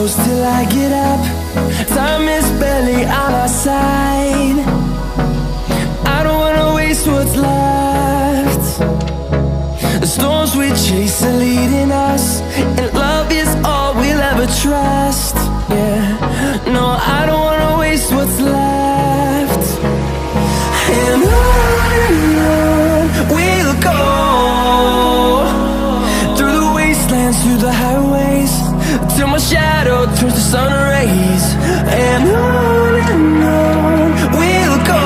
close till I get up. Time is barely on our side. I don't wanna waste what's left. The storms we chase are leading us, and love is all we'll ever trust. Yeah, no, I don't wanna waste what's left. And on we'll go, through the wastelands, through the highways, till my shadow turns to sun rays. And on we'll go,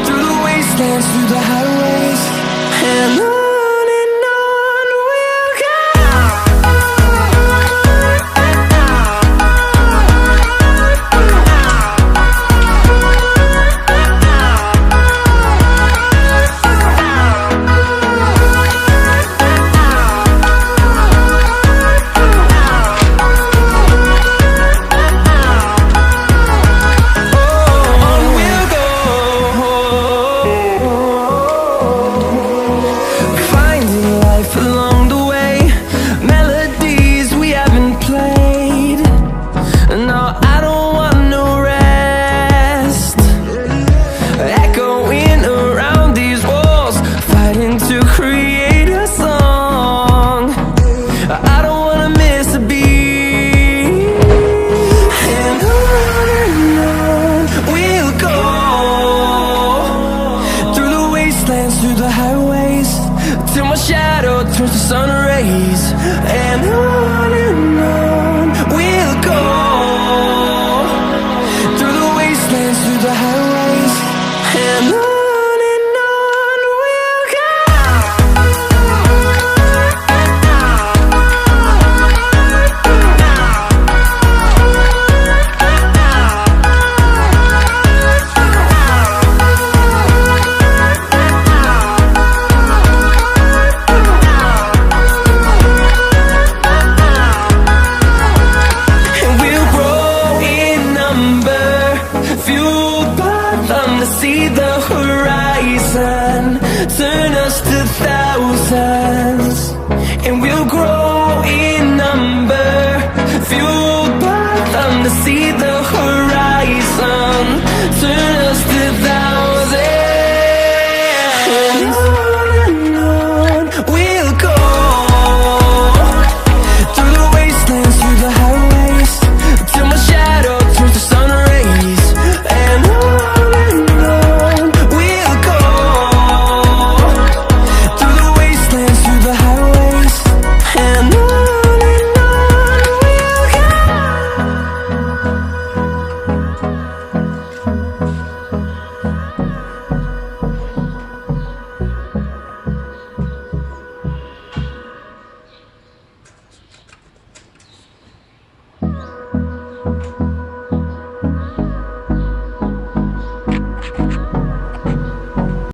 through the wastelands, through the highways, and on we'll go. Through the highways, till my shadow turns to sun rays. And on we'll go, through the wastelands, through the highways, and on we'll go. See the horizon turn us to thousands, and we'll grow in number, fueled by them to see the horizon.